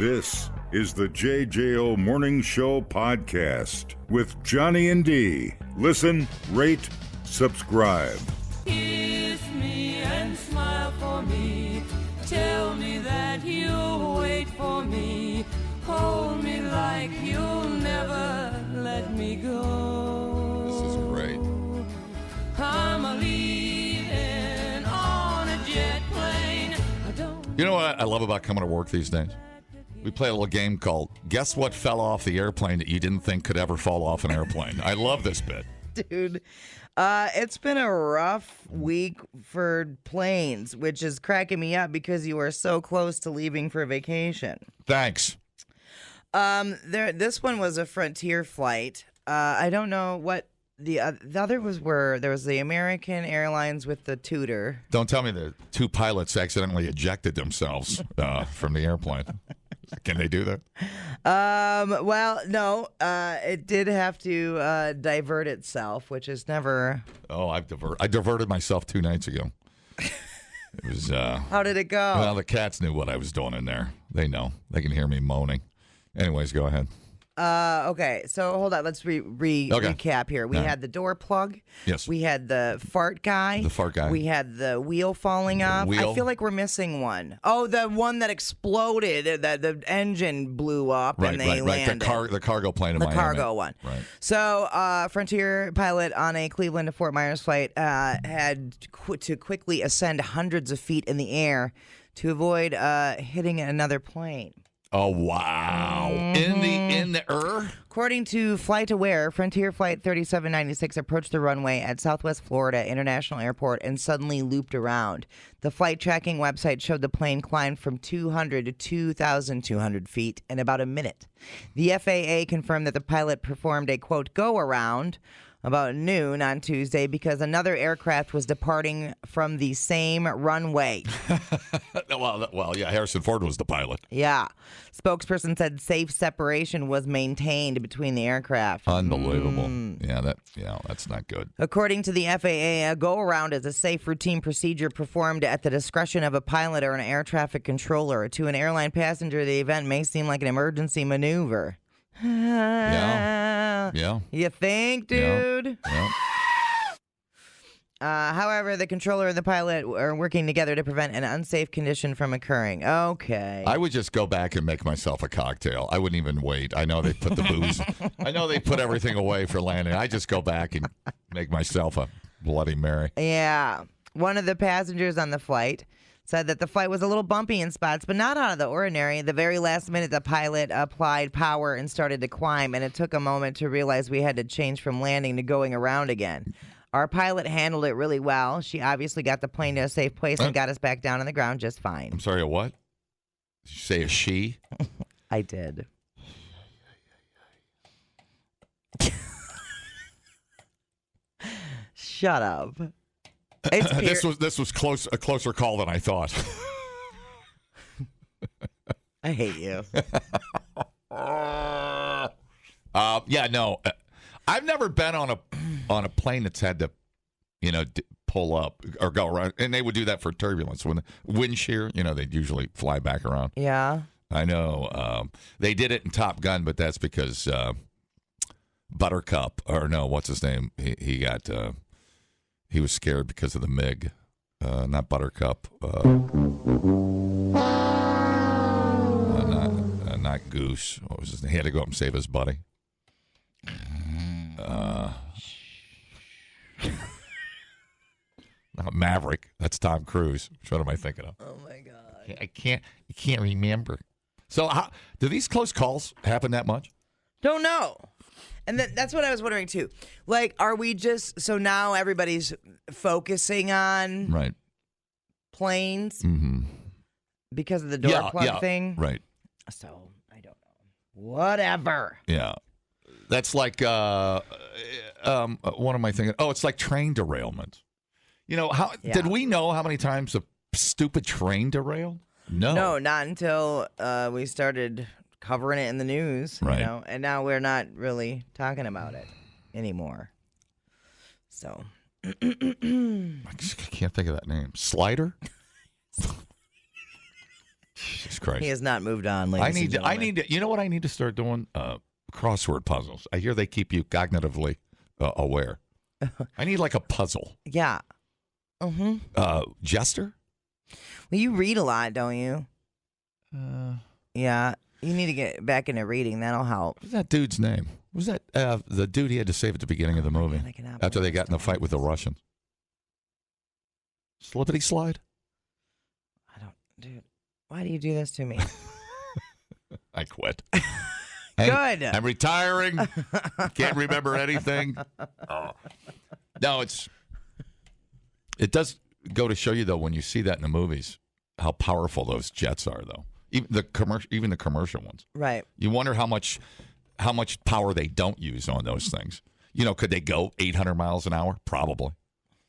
This is the JJO Morning Show podcast with Johnny and D. Listen, rate, subscribe. Kiss me and smile for me. Tell me that you'll wait for me. Hold me like you'll never let me go. This is great. I'm a leaving on a jet plane. You know what I love about coming to work these days? We play a little game called Guess What Fell Off the Airplane That You Didn't Think Could Ever Fall Off an Airplane. I love this bit. Dude, it's been a rough week for planes, which is cracking me up because you are so close to leaving for vacation. Thanks. This one was a Frontier flight. I don't know what the other were. There was the American Airlines with the Tudor. Don't tell me the two pilots accidentally ejected themselves from the airplane. Can they do that? Well, no. It did have to divert itself, which is never. Oh, I diverted myself 2 nights ago. It was. How did it go? Well, the cats knew what I was doing in there. They know. They can hear me moaning. Anyways, go ahead. Okay, so hold on. Let's recap here. We had the door plug. Yes. We had the fart guy. The fart guy. We had the wheel falling off. Wheel. I feel like we're missing one. Oh, the one that exploded. That the engine blew up and they landed. The cargo plane in Miami. The cargo one. Right. So, Frontier pilot on a Cleveland to Fort Myers flight had to quickly ascend hundreds of feet in the air to avoid hitting another plane. Oh, wow. In the According to FlightAware, Frontier Flight 3796 approached the runway at Southwest Florida International Airport and suddenly looped around. The flight tracking website showed the plane climbed from 200 to 2,200 feet in about a minute. The FAA confirmed that the pilot performed a, quote, go-around about noon on Tuesday because another aircraft was departing from the same runway. well, yeah, Harrison Ford was the pilot. Yeah. Spokesperson said safe separation was maintained between the aircraft. Unbelievable. Yeah, that's not good. According to the FAA, a go-around is a safe routine procedure performed at the discretion of a pilot or an air traffic controller. To an airline passenger, the event may seem like an emergency maneuver. Yeah. You think, dude? Yeah. However, the controller and the pilot are working together to prevent an unsafe condition from occurring. Okay. I would just go back and make myself a cocktail. I wouldn't even wait. I know they put the booze. I know they put everything away for landing. I just go back and make myself a Bloody Mary. Yeah. One of the passengers on the flight said that the flight was a little bumpy in spots, but not out of the ordinary. At the very last minute, the pilot applied power and started to climb, and it took a moment to realize we had to change from landing to going around again. Our pilot handled it really well. She obviously got the plane to a safe place and got us back down on the ground just fine. I'm sorry, a what? Did you say a she? I did. Shut up. This was a closer call than I thought. I hate you. I've never been on a plane that's had to, pull up or go around, and they would do that for turbulence when wind shear. They'd usually fly back around. Yeah, I know. They did it in Top Gun, but that's because Buttercup, or no, what's his name? He got. He was scared because of the MiG, not Buttercup. Not Goose. What was his name? He had to go up and save his buddy. Not Maverick. That's Tom Cruise. Which one am I thinking of? Oh my God. I can't remember. So, do these close calls happen that much? Don't know. And that's what I was wondering, too. Like, are we just... So now everybody's focusing on planes because of the door plug thing? Right. So, I don't know. Whatever. Yeah. That's like... what am I thinking? Oh, it's like train derailment. Did we know how many times a stupid train derailed? No. No, not until we started... covering it in the news, right. And now we're not really talking about it anymore. So, I can't think of that name. Slider? Jesus Christ. He has not moved on, ladies and gentlemen. I need to, you know what I need to start doing? Crossword puzzles. I hear they keep you cognitively aware. I need like a puzzle. Yeah. Jester? Well, you read a lot, don't you? Yeah. You need to get back into reading. That'll help. What's that dude's name? Was that the dude he had to save at the beginning of the movie? God, I cannot after they believe got in the fight with the Russians. Slippity slide? Dude, why do you do this to me? I quit. Good. I'm retiring. Can't remember anything. Oh. No, it does go to show you, though, when you see that in the movies, how powerful those jets are, though. Even the commercial ones. Right. You wonder how much power they don't use on those things. You know, could they go 800 miles an hour? Probably.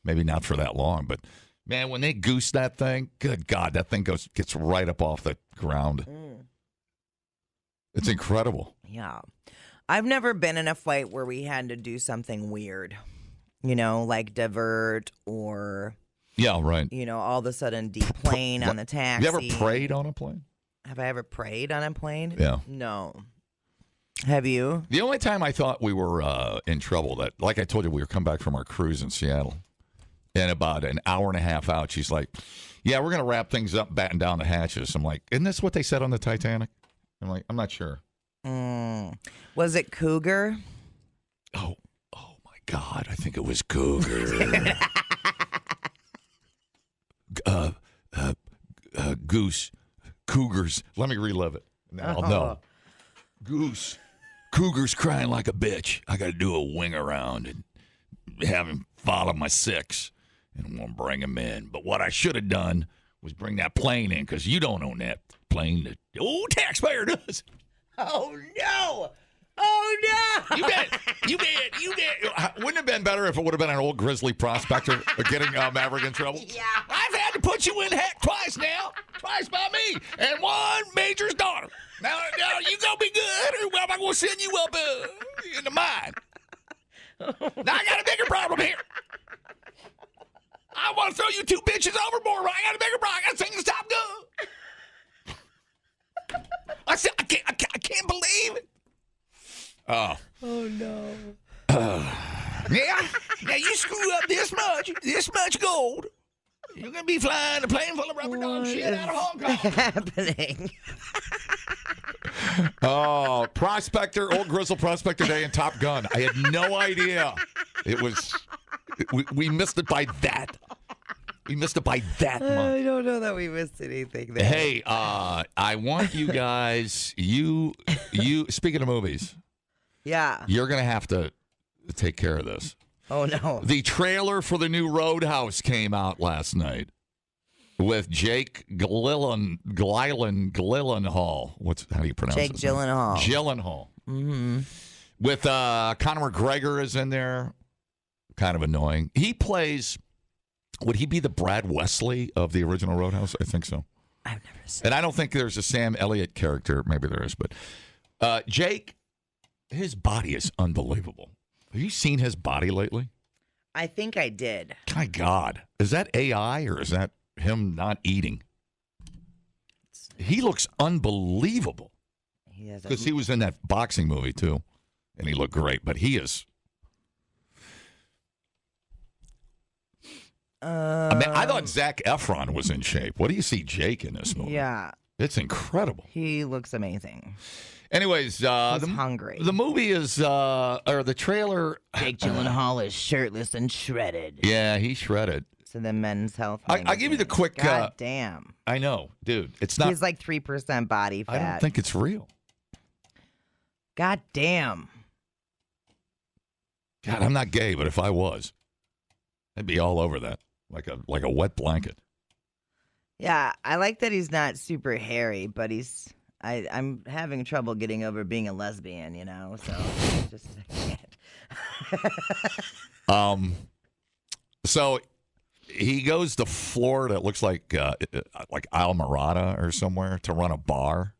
Maybe not for that long, but man, when they goose that thing, good God, that thing gets right up off the ground. It's incredible. Yeah. I've never been in a fight where we had to do something weird, like divert or, yeah, right. All of a sudden deplane on the taxi. Have you ever prayed on a plane? Have I ever prayed on a plane? Yeah. No. Have you? The only time I thought we were in trouble, that, like I told you, we were coming back from our cruise in Seattle. And about an hour and a half out, she's like, yeah, we're going to wrap things up, batten down the hatches. I'm like, isn't this what they said on the Titanic? I'm like, I'm not sure. Was it cougar? Oh my God. I think it was cougar. Goose. Cougars. Let me relive it. No, no. Goose. Cougar's crying like a bitch. I got to do a wing around and have him follow my 6. And we'll bring him in. But what I should have done was bring that plane in, because you don't own that plane. The old taxpayer does. Oh, no. Oh, no. You bet. Wouldn't it have been better if it would have been an old grizzly prospector getting Maverick in trouble? Yeah. I've had to put you in heck twice now. Twice by me. And one major's daughter. Now you going to be good, or am I going to send you up in the mine? Now I got a bigger problem here. I want to throw you 2 bitches overboard. I got a bigger problem. I got to sing the Top Gun. I said, I can't believe it. Oh no. Yeah. Now you screw up this much gold, you're gonna be flying a plane full of rubber dog shit out of Hong Kong. Happening. Oh, Prospector, old Grizzle Prospector Day and Top Gun. I had no idea. It was. We missed it by that. We missed it by that much. I don't know that we missed anything there. Hey, I want you guys. You. Speaking of movies. Yeah. You're gonna have to take care of this. Oh no. The trailer for the new Roadhouse came out last night with Jake Gyllenhaal. How do you pronounce it? Jake Gyllenhaal. Gyllenhaal. Mm-hmm. With Conor McGregor is in there. Kind of annoying. He plays. Would he be the Brad Wesley of the original Roadhouse? I think so. I've never seen. And I don't think there's a Sam Elliott character. Maybe there is, but Jake, his body is unbelievable. Have you seen his body lately? I think I did. My God. Is that AI or is that him not eating? He looks unbelievable. Because he was in that boxing movie, too. And he looked great. But he is. I thought Zac Efron was in shape. What do you see Jake in this movie? Yeah. It's incredible. He looks amazing. Anyways, He's hungry. The movie is, or the trailer. Jake Gyllenhaal is shirtless and shredded. Yeah, he's shredded. To the Men's Health. I'll give you the quick. God damn. I know, dude. It's not. He's like 3% body fat. I don't think it's real. God damn. God, I'm not gay, but if I was, I'd be all over that, like a wet blanket. Yeah, I like that he's not super hairy, but I'm having trouble getting over being a lesbian, so just I can't. So he goes to Florida, it looks like Almirada or somewhere, to run a bar.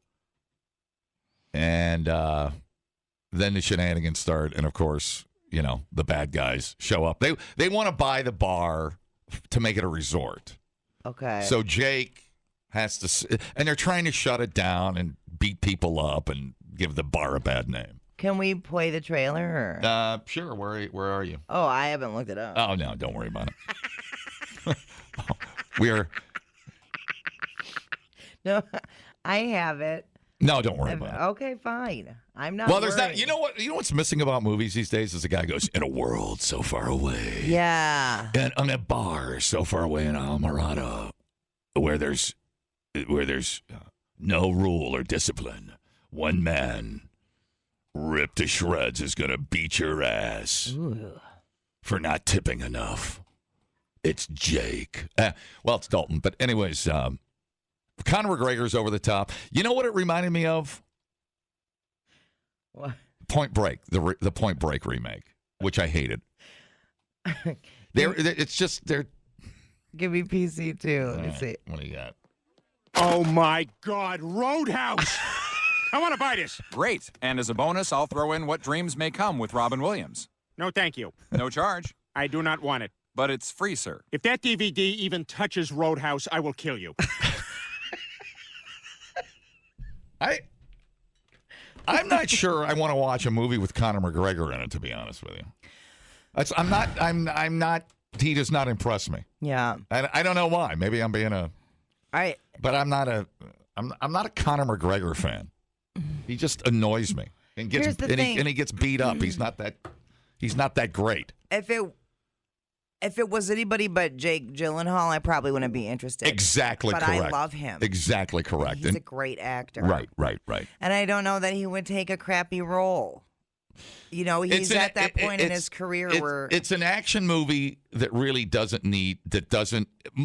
And then the shenanigans start, and of course, the bad guys show up. They want to buy the bar to make it a resort. Okay. So Jake has to, and they're trying to shut it down and beat people up and give the bar a bad name. Can we play the trailer? Or? Sure. Where are you? Oh, I haven't looked it up. Oh no, don't worry about it. We're No, I have it. no, don't worry about it. Okay, fine. I'm not. Well, there's worried. that. You know what? You know what's missing about movies these days is the guy goes in a world so far away. Yeah. And on a bar so far away in Almirada, where there's no rule or discipline. One man, ripped to shreds, is gonna beat your ass for not tipping enough. It's Jake. Well, it's Dalton, but anyways, Conor McGregor's over the top. You know what it reminded me of? What? Point Break, the Point Break remake, which I hated. It's just they're. Give me PC too. Let me see. What do you got? Oh my God, Roadhouse! I want to buy this. Great. And as a bonus, I'll throw in What Dreams May Come with Robin Williams. No, thank you. No charge. I do not want it. But it's free, sir. If that DVD even touches Roadhouse, I will kill you. I'm not sure I want to watch a movie with Conor McGregor in it, to be honest with you. I'm not. He does not impress me. Yeah. I don't know why. Maybe I'm being but I'm not a Conor McGregor fan. He just annoys me and gets Here's the thing. he gets beat up. He's not that great. If it was anybody but Jake Gyllenhaal, I probably wouldn't be interested. Exactly but correct. I love him. Exactly correct. He's a great actor. Right. And I don't know that he would take a crappy role. You know, he's at that point in his career where it's an action movie that really doesn't.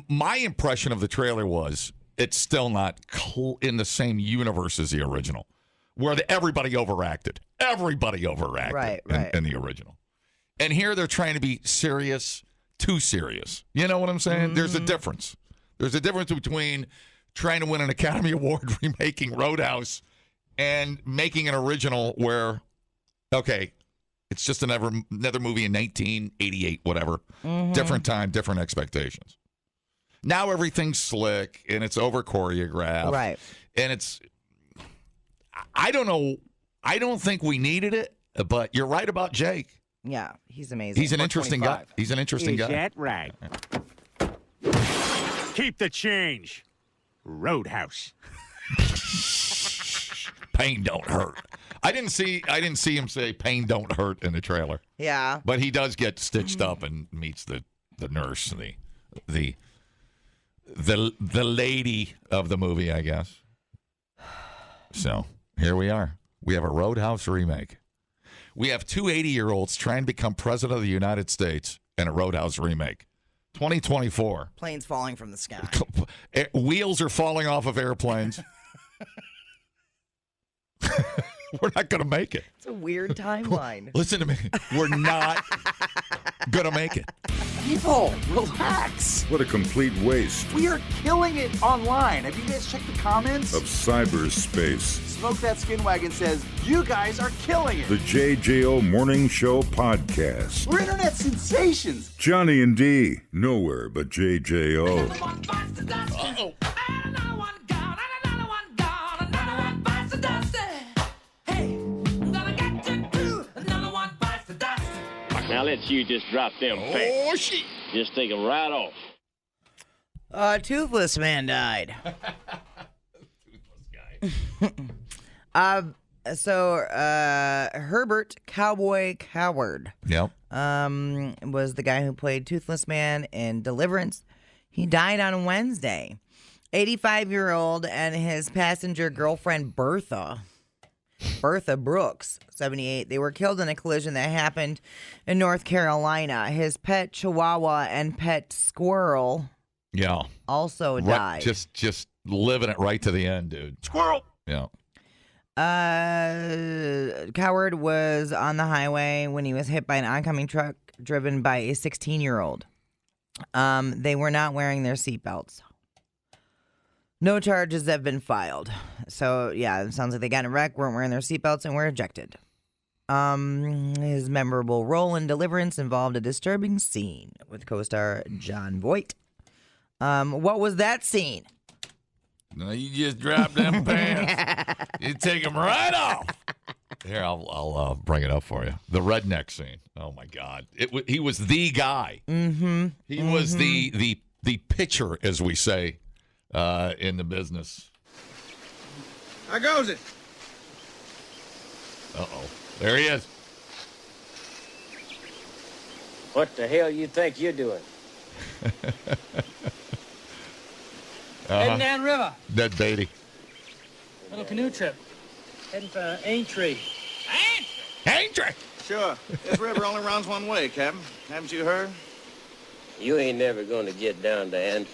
My impression of the trailer was it's still not in the same universe as the original, where everybody overacted. Everybody overacted right. in the original, and here they're trying to be serious, too serious. You know what I'm saying? Mm-hmm. There's a difference. There's a difference between trying to win an Academy Award remaking Roadhouse and making an original where. Okay, it's just another movie in 1988, whatever. Mm-hmm. Different time, different expectations. Now everything's slick and it's over choreographed. Right. And I don't know. I don't think we needed it, but you're right about Jake. Yeah, he's amazing. He's an interesting guy. He's an interesting guy. Is that right? Keep the change. Roadhouse. Pain don't hurt. I didn't see him say pain don't hurt in the trailer. Yeah. But he does get stitched up and meets the nurse, the lady of the movie, I guess. So here we are. We have a Roadhouse remake. We have two 80-year-olds trying to become president of the United States and a Roadhouse remake. 2024. Planes falling from the sky. Wheels are falling off of airplanes. We're not going to make it. It's a weird timeline. Listen to me. We're not going to make it. People, relax. What a complete waste We are killing it online. Have you guys checked the comments? of cyberspace. Smoke That Skin Wagon says, you guys are killing it. The JJO Morning Show Podcast. We're internet sensations. Johnny and D, nowhere but JJO. Uh-oh. Now let's you just drop them facts. Oh, shit. Just take them right off. Toothless man died. Herbert Cowboy Coward Yep. was the guy who played Toothless Man in Deliverance. He died on Wednesday. 85-year-old and his passenger girlfriend Bertha Brooks, 78. They were killed in a collision that happened in North Carolina. His pet Chihuahua and pet squirrel Yeah. also Right, died. just living it right to the end, dude. Squirrel. Yeah. Coward was on the highway when he was hit by an oncoming truck driven by a 16-year-old. They were not wearing their seatbelts. No charges have been filed. So, yeah, it sounds like they got in a wreck, weren't wearing their seatbelts, and were ejected. His memorable role in Deliverance involved a disturbing scene with co-star John Voight. What was that scene? No, you just drop them pants. You take them right off. Here, I'll bring it up for you. The redneck scene. Oh my God! He was the guy. Mm-hmm. He was the pitcher, as we say in the business. How goes it? Uh-oh. There he is. What the hell you think you're doing? Heading down river. Ned Beatty. Little canoe trip. Heading for Aintree. Aintree! Sure. This river only runs one way, Captain. Haven't you heard? You ain't never gonna get down to Antrim.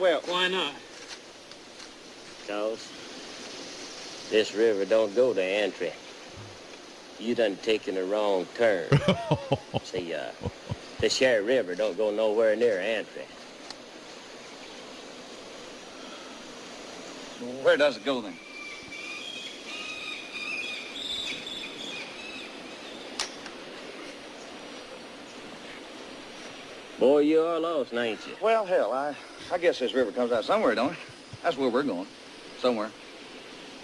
Well, why not? 'Cause this river don't go to Antrim. You done taken the wrong turn. See, this here river don't go nowhere near Antrim. Where does it go then? Boy, you are lost, ain't you? Well, hell, I guess this river comes out somewhere, don't it? That's where we're going. Somewhere.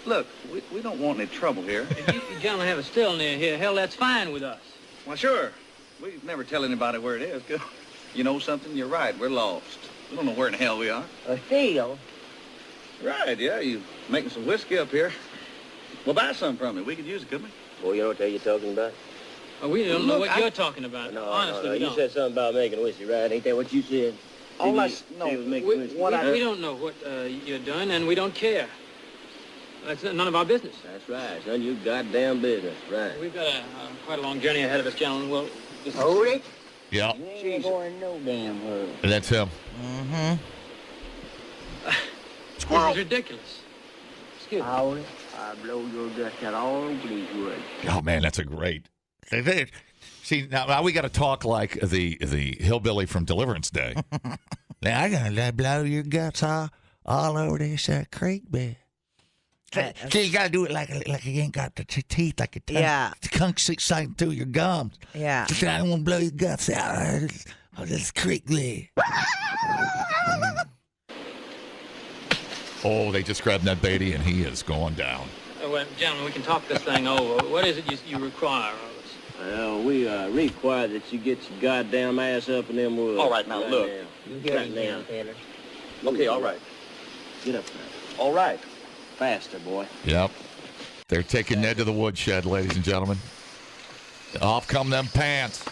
Look, we don't want any trouble here. If you gentlemen have a still near here, hell, that's fine with us. Well, sure. We never tell anybody where it is. You know something? You're right. We're lost. We don't know where in the hell we are. A still? Right, yeah. You making some whiskey up here. Well, buy some from me. We could use it, couldn't we? Boy, you know what you're talking about? Oh, we don't know Look, what you're talking about. No, Honestly, we you don't. said something about making whiskey, right? Ain't that what you said? All Didn't I you s- say no, it was making we- whiskey? what I- We don't know what you're doing, and we don't care. That's none of our business. That's right. It's none of your goddamn business. Right. We've got quite a long journey ahead of us, gentlemen. Well, this Hold it. Yeah, You ain't going no damn hurry. and that's him. This is ridiculous. Excuse me. Hold it. I blow your dust out all over these woods. Oh man, that's a great. See, now we got to talk like the hillbilly from Deliverance Day. Now I gotta blow your guts all over this creek bed. So you gotta do it like you ain't got the teeth, like a tongue. Yeah. The tongue sticking through your gums. Yeah. Just, I don't want to blow your guts out of this creek bed. Oh, they just grabbed Ned Beatty and he is going down. Well, gentlemen, we can talk this thing over. What is it you require of us? Well, we require that you get your goddamn ass up in them woods. All right, now, look. You get it down, Taylor. Okay, all right. Get up there. All right. Faster, boy. Yep. They're taking Ned to the woodshed, ladies and gentlemen. Off come them pants.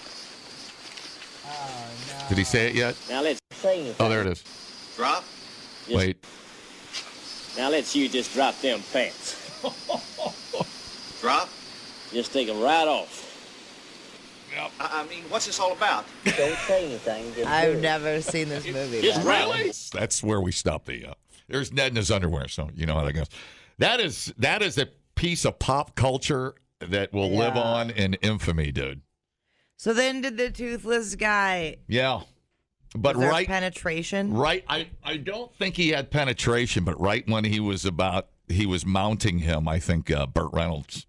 Oh, no. Did he say it yet? Now let's sing it. Oh, there it is. Drop. Yes. Wait. Now let's you just drop them pants. Drop. Just take them right off. I mean, what's this all about? Don't say anything. I've never seen this movie. Just but- really? That's where we stop the. There's Ned in his underwear, so you know how that goes. That is a piece of pop culture that will live on in infamy, dude. So then did the toothless guy Yeah, but was there right, penetration? right. I don't think he had penetration, but right when he was mounting him, I think Burt Reynolds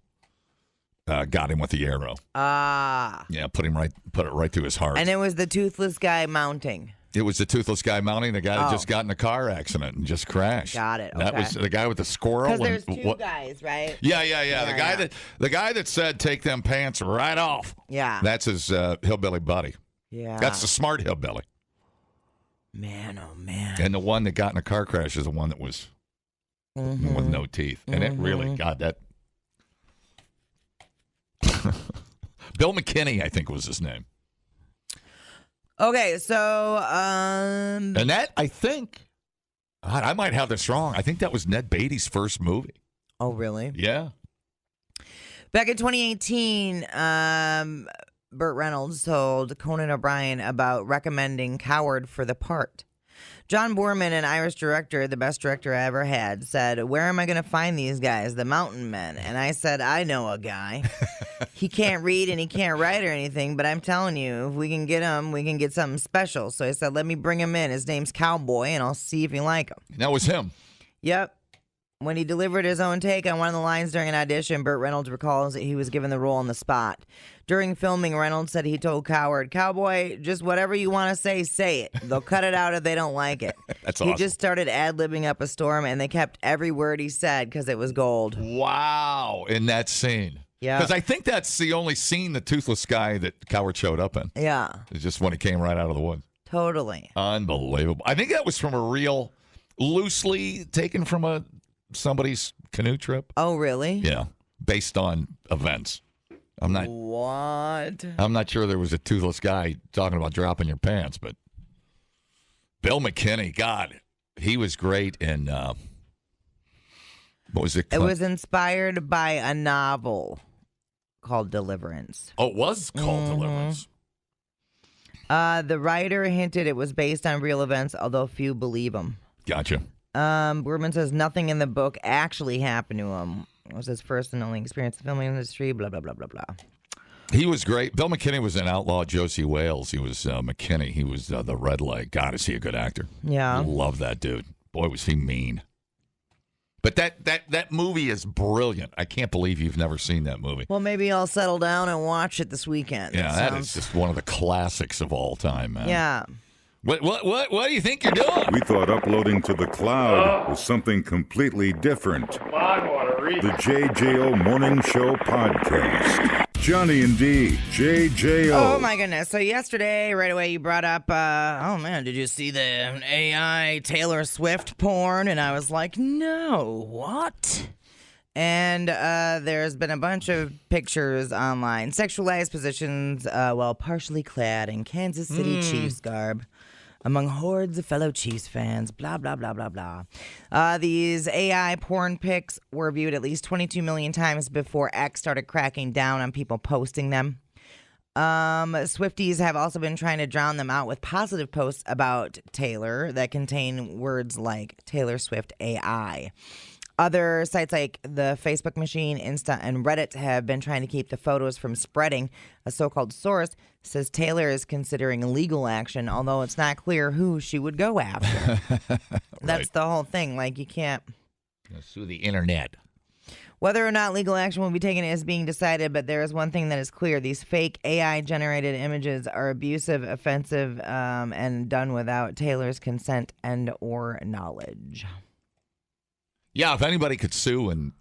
got him with the arrow. Ah. Yeah, put it right through his heart. And it was the toothless guy mounting. It was the toothless guy mounting the guy that just got in a car accident and just crashed. Got it, That okay. was the guy with the squirrel. Because there's and two guys, right? Yeah. Yeah, The guy that said take them pants right off. Yeah. That's his hillbilly buddy. Yeah. That's the smart hillbilly. Man, oh man. And the one that got in a car crash is the one that was with no teeth. And it really, God, that. Bill McKinney, I think, was his name. Okay, so And that, I think, God, I might have this wrong. I think that was Ned Beatty's first movie. oh really? Yeah. Back in 2018, Burt Reynolds told Conan O'Brien about recommending Coward for the part. John Boorman, an Irish director, the best director I ever had, said, "Where am I going to find these guys, the mountain men?" And I said, "I know a guy. He can't read and he can't write or anything, but I'm telling you, if we can get him, we can get something special." So I said, "Let me bring him in. His name's Cowboy, and I'll see if you like him." That was him. Yep. When he delivered his own take on one of the lines during an audition, Burt Reynolds recalls that he was given the role on the spot. During filming, Reynolds said he told Coward, "Cowboy, just whatever you want to say it. They'll cut it out if they don't like it." That's He awesome. just started ad-libbing up a storm, and they kept every word he said because it was gold. Wow, in that scene. Yeah. Because I think that's the only scene, the toothless guy, that Coward showed up in. Yeah, It's just when he came right out of the woods. totally. Unbelievable. I think that was from a real, loosely taken from somebody's canoe trip. Oh, really? Yeah, based on events. I'm not sure there was a toothless guy talking about dropping your pants, but Bill McKinney, God, he was great in what was it? It was inspired by a novel called Deliverance. Oh, it was called Deliverance. The writer hinted it was based on real events, although few believe him. Gotcha. Berman says nothing in the book actually happened to him. It was his first and only experience in the filming industry, blah, blah, blah, blah, blah. He was great. Bill McKinney was in Outlaw Josie Wales. He was McKinney. He was the red leg. God, is he a good actor. Yeah. Love that dude. Boy, was he mean. But that movie is brilliant. I can't believe you've never seen that movie. Well, maybe I'll settle down and watch it this weekend. Yeah, that is just one of the classics of all time, man. Yeah. What do you think you're doing? We thought uploading to the cloud was something completely different. The JJO Morning Show Podcast. Johnny and D, JJO. Oh, my goodness. So yesterday, right away, you brought up, oh, man, did you see the AI Taylor Swift porn? And I was like, no, what? And there's been a bunch of pictures online. Sexualized positions while partially clad in Kansas City Chiefs garb among hordes of fellow Chiefs fans, blah, blah, blah, blah, blah. These AI porn pics were viewed at least 22 million times before X started cracking down on people posting them. Swifties have also been trying to drown them out with positive posts about Taylor that contain words like Taylor Swift AI. Other sites like the Facebook Machine, Insta, and Reddit have been trying to keep the photos from spreading. A so-called source says Taylor is considering legal action, although it's not clear who she would go after. That's the whole thing. Like, you can't... Sue the internet. Whether or not legal action will be taken is being decided, but there is one thing that is clear. These fake AI-generated images are abusive, offensive, and done without Taylor's consent and or knowledge. Yeah, if anybody could sue and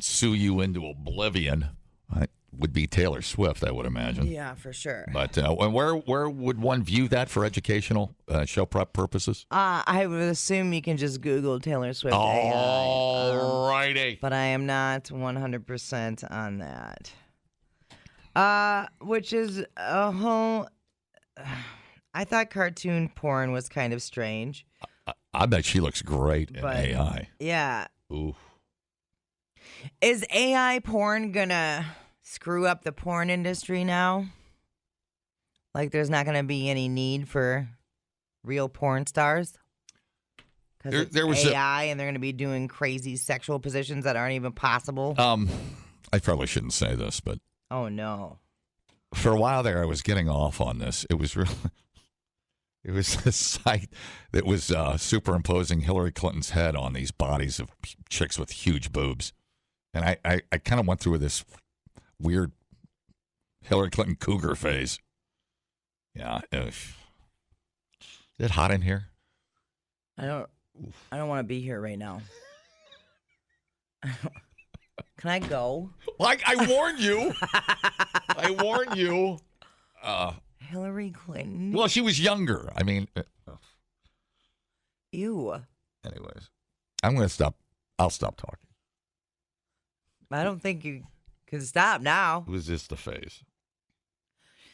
sue you into oblivion, it would be Taylor Swift, I would imagine. Yeah, for sure. But and where would one view that for educational show prep purposes? I would assume you can just Google Taylor Swift AI. All righty. But I am not 100% on that. Which is a whole... I thought cartoon porn was kind of strange. I bet she looks great in But, AI. Yeah. Ooh. Is AI porn gonna screw up the porn industry now? Like, there's not gonna be any need for real porn stars? Because There was AI and they're gonna be doing crazy sexual positions that aren't even possible? I probably shouldn't say this, but Oh, no. for a while there, I was getting off on this. It was really... It was a site that was superimposing Hillary Clinton's head on these bodies of chicks with huge boobs. And I kind of went through this weird Hillary Clinton cougar phase. Yeah. Is it hot in here? I don't want to be here right now. Can I go? Like, I warned you. I warned you. Hillary Clinton? Well, she was younger. I mean. Ew. Anyways, I'm going to stop. I'll stop talking. I don't think you can stop now. It was just the phase.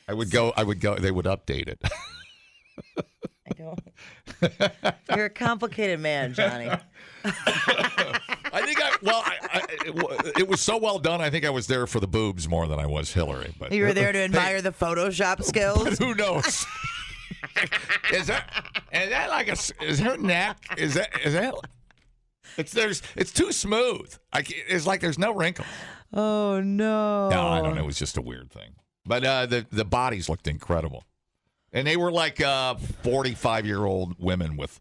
I would go. They would update it. I don't. You're a complicated man, Johnny. I think it was so well done. I think I was there for the boobs more than I was Hillary. But You were there to admire the Photoshop skills? But who knows? Is that like is her neck? Is that? It's too smooth. It's like there's no wrinkles. Oh, no. No, I don't know. It was just a weird thing. But the bodies looked incredible. And they were like 45-year-old women with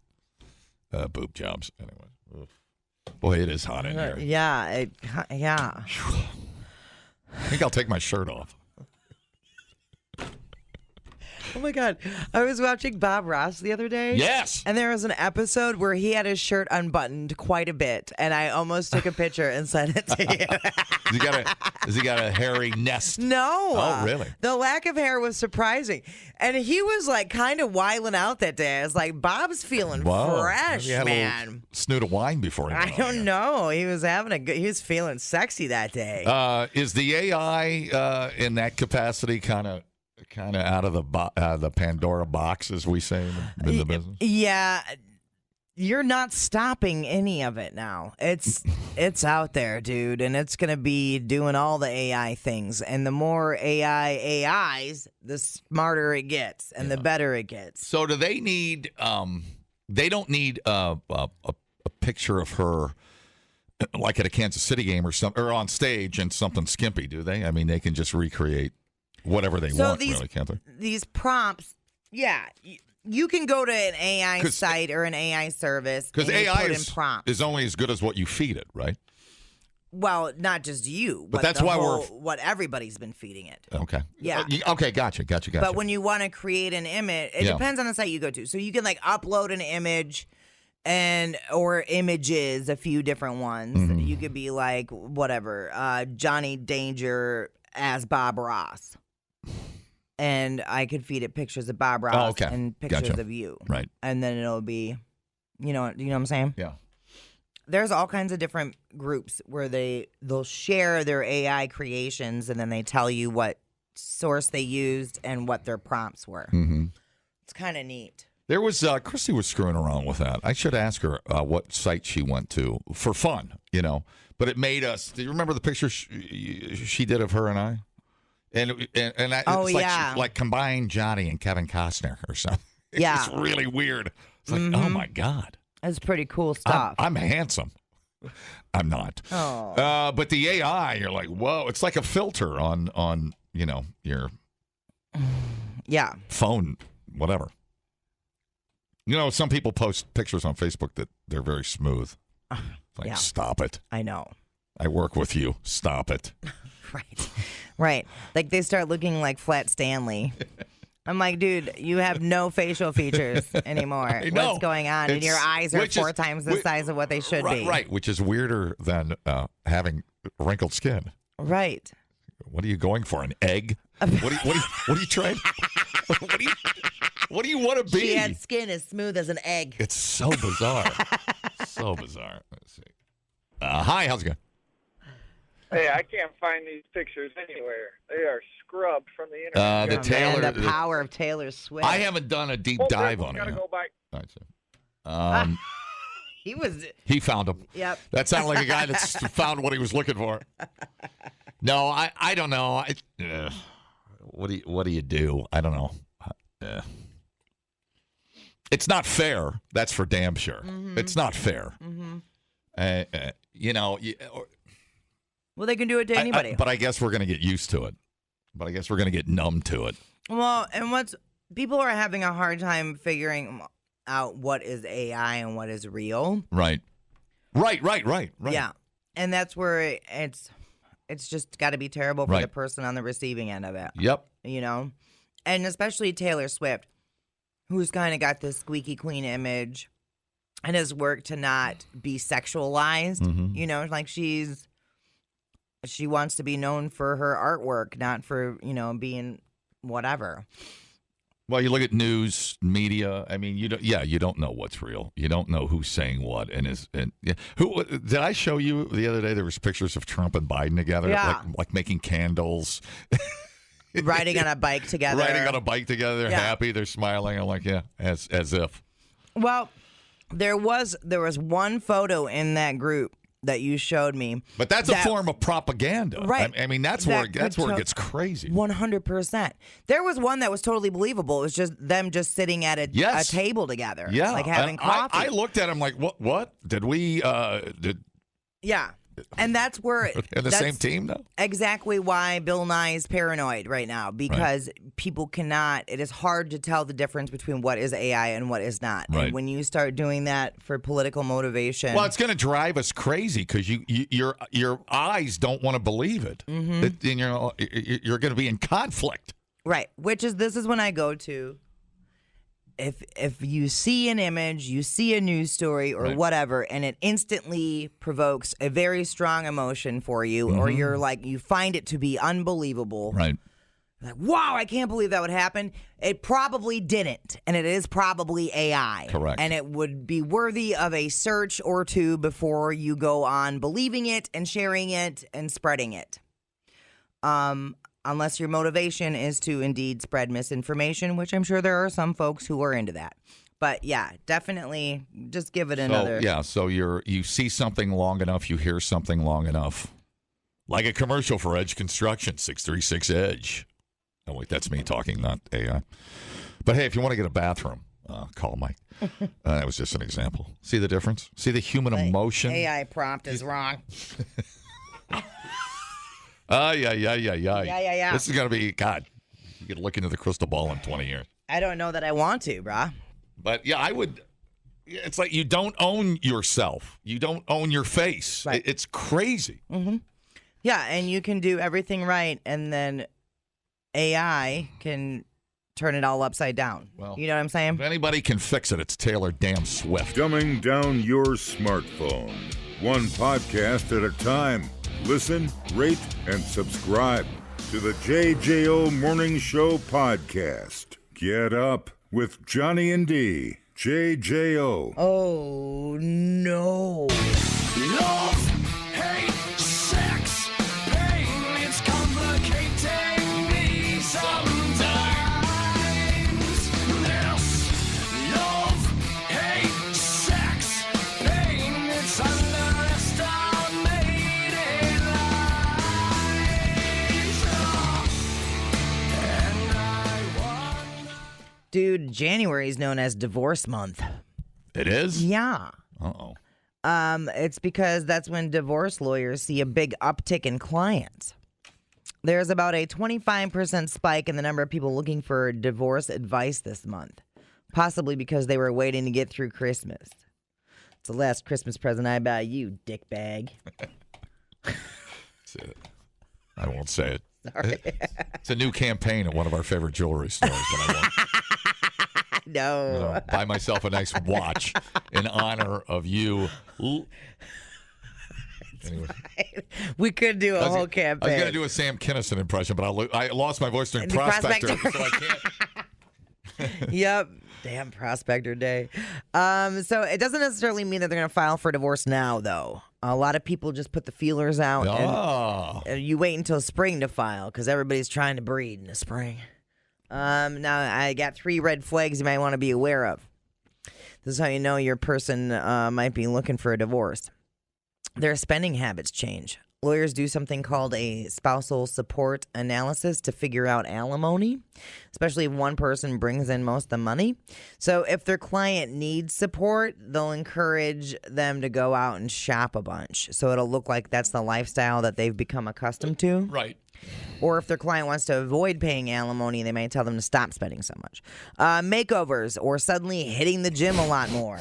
boob jobs. Anyway. Boy, it is hot in here. Yeah. I think I'll take my shirt off. Oh my God. I was watching Bob Ross the other day. Yes. And there was an episode where he had his shirt unbuttoned quite a bit. And I almost took a picture and sent it to you. Has he got a hairy nest? No. Oh, really? The lack of hair was surprising. And he was like kind of wiling out that day. I was like, Bob's feeling fresh, He had a man. little snoot of wine before he went I on don't here. know. He was he was feeling sexy that day. Is the AI in that capacity kind of out of the Pandora box, as we say in the business? Yeah. You're not stopping any of it now. It's out there, dude, and it's going to be doing all the AI things. And the more AIs, the smarter it gets and the better it gets. So do they need they don't need a picture of her like at a Kansas City game or something, or on stage and something skimpy, do they? I mean, they can just recreate whatever they want, really, can't they? These prompts, yeah. You can go to an AI site or an AI service because and AI put in prompts. is only as good as what you feed it, right? Well, not just you, but that's why what everybody's been feeding it. Okay. Yeah. Okay, gotcha. But when you want to create an image, it depends on the site you go to. So you can like upload an image or images, a few different ones. Mm-hmm. You could be like whatever, Johnny Danger as Bob Ross. And I could feed it pictures of Bob Ross and pictures of you. Right. And then it'll be, you know what I'm saying? Yeah. There's all kinds of different groups where they'll share their AI creations and then they tell you what source they used and what their prompts were. Mm-hmm. It's kind of neat. There was Christy was screwing around with that. I should ask her what site she went to for fun, But it made us. Do you remember the picture she did of her and I? And it's like combined Johnny and Kevin Costner or something. Yeah. It's really weird. It's like, oh my God. That's pretty cool stuff. I'm handsome. I'm not. Oh. But the AI, you're like, whoa, it's like a filter on your phone, whatever. Some people post pictures on Facebook that they're very smooth. It's like, stop it. I know. I work with you. Stop it. Right. Like they start looking like Flat Stanley. I'm like, dude, you have no facial features anymore. What's going on? And your eyes are 4 times the size of what they should be. Right, which is weirder than having wrinkled skin. Right. What are you going for? An egg? What are you trying? What do you want to be? She had skin as smooth as an egg. It's so bizarre. So bizarre. Let's see. Hi, how's it going? Hey, I can't find these pictures anywhere. They are scrubbed from the internet. The power of Taylor Swift. I haven't done a deep dive on it. Gotta go back. He found them. Yep. That sounded like a guy that's found what he was looking for. No, I don't know. What do you do? I don't know. It's not fair. That's for damn sure. Mm-hmm. It's not fair. Mm-hmm. Well, they can do it to anybody. But I guess we're going to get used to it. But I guess we're going to get numb to it. Well, and people are having a hard time figuring out what is AI and what is real. Right. Yeah. And that's where it's just got to be terrible for the person on the receiving end of it. Yep. And especially Taylor Swift, who's kind of got this squeaky clean image and has worked to not be sexualized. Mm-hmm. Like she wants to be known for her artwork, not for, being whatever. Well, you look at news, media. I mean, you don't know what's real. You don't know who's saying what who did I show you the other day? There was pictures of Trump and Biden together, like making candles, riding on a bike together. They're happy. They're smiling. I'm like, as if. Well, there was one photo in that group that you showed me. But that's a form of propaganda. Right. I mean, that's where it gets crazy. 100%. There was one that was totally believable. It was just them just sitting at a table together. Yeah. Like having coffee. I looked at him like, what? Did we, Yeah. And that's where They're the same team now. Exactly why Bill Nye is paranoid right now, because people cannot. It is hard to tell the difference between what is AI and what is not. Right. And when you start doing that for political motivation, Well, it's going to drive us crazy because your eyes don't want to believe it. And you're going to be in conflict. right? This is when I go to. If you see an image, you see a news story or whatever, and it instantly provokes a very strong emotion for you, or you're like, you find it to be unbelievable. Right. Like, wow, I can't believe that would happen. It probably didn't, and it is probably AI. Correct. And it would be worthy of a search or two before you go on believing it and sharing it and spreading it. Unless your motivation is to indeed spread misinformation, which I'm sure there are some folks who are into that. But yeah, definitely just give it another. So you see something long enough, you hear something long enough. Like a commercial for Edge Construction, 636 Edge. Oh, wait, that's me talking, not AI. But hey, if you want to get a bathroom, call Mike. That was just an example. See the difference? See the human emotion? AI prompt is wrong. Yeah. This is going to be, God, you could look into the crystal ball in 20 years. I don't know that I want to, brah. But yeah, I would. It's like you don't own yourself. You don't own your face. Right. It's crazy. Mm-hmm. Yeah, and you can do everything right, and then AI can turn it all upside down. Well, you know what I'm saying? If anybody can fix it, it's Taylor Damn Swift. Dumbing down your smartphone. One podcast at a time. Listen, rate, and subscribe to the JJO Morning Show podcast. Get up with Johnny and D. JJO. Oh, no. Love, hate, sex, pain, it's complicating me sometimes. This love, hate, sex, pain, it's underestimated Dude, January is known as divorce month. It is? Yeah. Uh-oh. It's because that's when divorce lawyers see a big uptick in clients. There's about a 25% spike in the number of people looking for divorce advice this month, possibly because they were waiting to get through Christmas. It's the last Christmas present I buy you, dickbag. I won't say it. Sorry. It's a new campaign at one of our favorite jewelry stores, but I won't. No. Buy myself a nice watch in honor of you. Anyway. We could do a whole campaign. I was going to do a Sam Kinison impression, but I lost my voice during The Prospector, Prospector. so I can't. Yep. Damn Prospector Day. So it doesn't necessarily mean that they're going to file for divorce now, though. A lot of people just put the feelers out. And you wait until spring to file because everybody's trying to breed in the spring. Now, I got 3 red flags you might want to be aware of. This is how you know your person might be looking for a divorce. Their spending habits change. Lawyers do something called a spousal support analysis to figure out alimony, especially if one person brings in most of the money. So if their client needs support, they'll encourage them to go out and shop a bunch. So it'll look like that's the lifestyle that they've become accustomed to. Right. Or if their client wants to avoid paying alimony, they might tell them to stop spending so much. Makeovers or suddenly hitting the gym a lot more.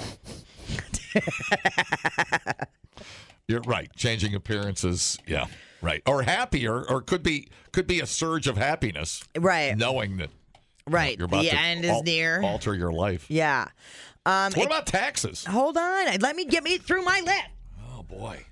You're right. Changing appearances, yeah, right. Or happier, or could be a surge of happiness. Right. Knowing that you're about the to end is near. Alter your life. Yeah. What about taxes? Hold on. Let me get me through my list. Oh, boy.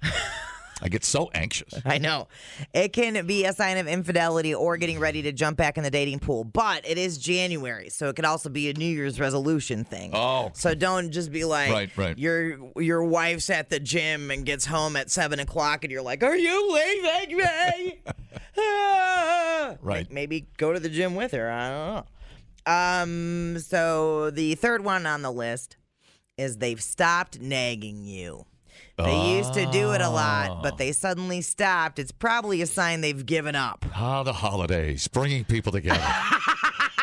I get so anxious. I know. It can be a sign of infidelity or getting ready to jump back in the dating pool. But it is January, so it could also be a New Year's resolution thing. Oh. So don't just be like, right. Your wife's at the gym and gets home at 7 o'clock and you're like, are you leaving me? Right. Maybe go to the gym with her. I don't know. So the third one on the list is they've stopped nagging you. They used to do it a lot, but they suddenly stopped. It's probably a sign they've given up. The holidays, bringing people together.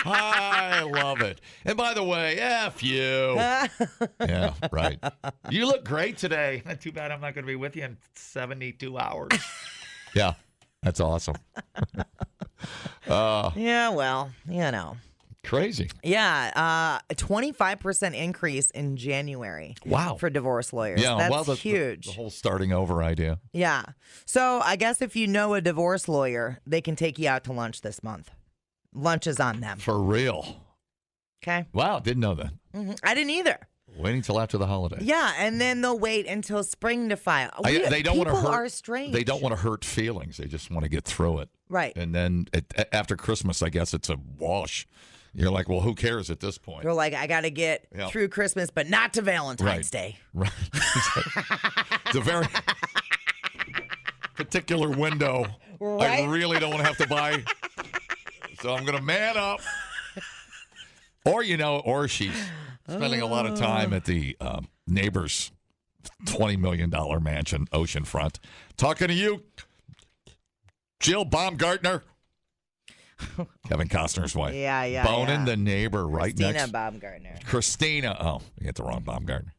I love it. And by the way, F you. Yeah, right. You look great today. Too bad I'm not going to be with you in 72 hours. Yeah, that's awesome. Yeah, well, Crazy. Yeah, a 25% increase in January. Wow. For divorce lawyers. Yeah, That's huge. The whole starting over idea. Yeah. So I guess if you know a divorce lawyer, they can take you out to lunch this month. Lunch is on them. For real. Okay. Wow, didn't know that. I didn't either. Waiting till after the holiday. Yeah, and then they'll wait until spring to file. They don't want to hurt. People are strange. They don't want to hurt feelings. They just want to get through it. Right. And then after Christmas, I guess it's a wash. You're like, well, who cares at this point? They're like, I got to get through Christmas, but not to Valentine's Day. Right. It's a very particular window. Right? I really don't want to have to buy. So I'm going to man up. Or she's spending a lot of time at the neighbor's $20 million mansion, oceanfront. Talking to you, Jill Baumgartner. Kevin Costner's wife. Yeah. Boning the neighbor right next. Christina Baumgartner. Christina. Oh, you get the wrong Baumgartner.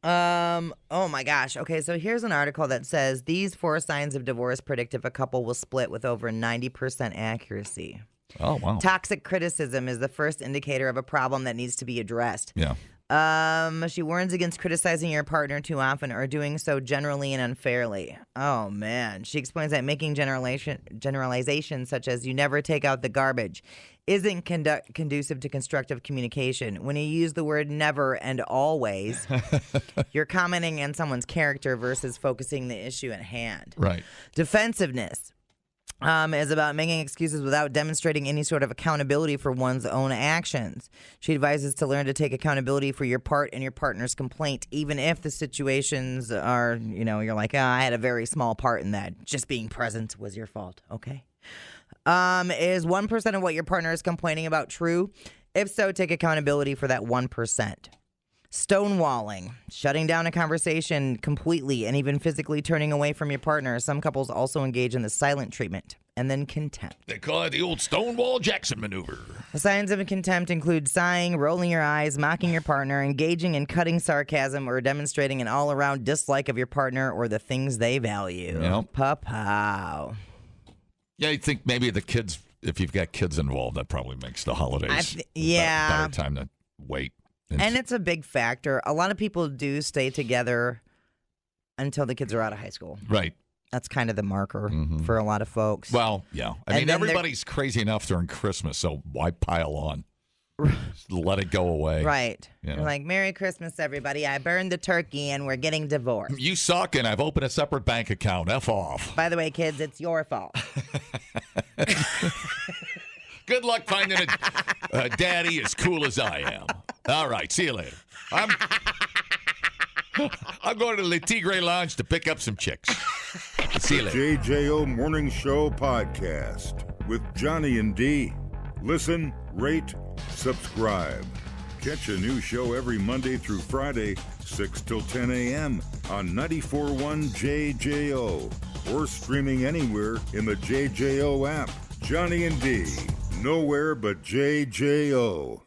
Oh my gosh. Okay, so here's an article that says these 4 signs of divorce predict if a couple will split with over 90% accuracy. Oh, wow. Toxic criticism is the first indicator of a problem that needs to be addressed. Yeah. She warns against criticizing your partner too often or doing so generally and unfairly. Oh, man. She explains that making generalizations such as you never take out the garbage isn't conducive to constructive communication. When you use the word never and always, you're commenting on someone's character versus focusing the issue at hand. Right. Defensiveness is about making excuses without demonstrating any sort of accountability for one's own actions. She advises to learn to take accountability for your part in your partner's complaint, even if the situations are, you're like, I had a very small part in that. Just being present was your fault. Okay. Is 1% of what your partner is complaining about true? If so, take accountability for that 1%. Stonewalling, shutting down a conversation completely and even physically turning away from your partner. Some couples also engage in the silent treatment and then contempt. They call it the old Stonewall Jackson maneuver. The signs of contempt include sighing, rolling your eyes, mocking your partner, engaging in cutting sarcasm, or demonstrating an all-around dislike of your partner or the things they value. Yep. Pow. Yeah, you think maybe the kids, if you've got kids involved, that probably makes the holidays better time to wait. And it's a big factor. A lot of people do stay together until the kids are out of high school. Right. That's kind of the marker for a lot of folks. Well, yeah. I mean, everybody's crazy enough during Christmas, so why pile on? Just let it go away. Right. You're like, Merry Christmas, everybody. I burned the turkey and we're getting divorced. You suck, and I've opened a separate bank account. F off. By the way, kids, it's your fault. Good luck finding a daddy as cool as I am. All right, see you later. I'm going to Le Tigre Lounge to pick up some chicks. See you later. JJO Morning Show Podcast with Johnny and D. Listen, rate, subscribe. Catch a new show every Monday through Friday, 6 till 10 a.m. on 94.1 JJO or streaming anywhere in the JJO app. Johnny and D. Nowhere but JJO.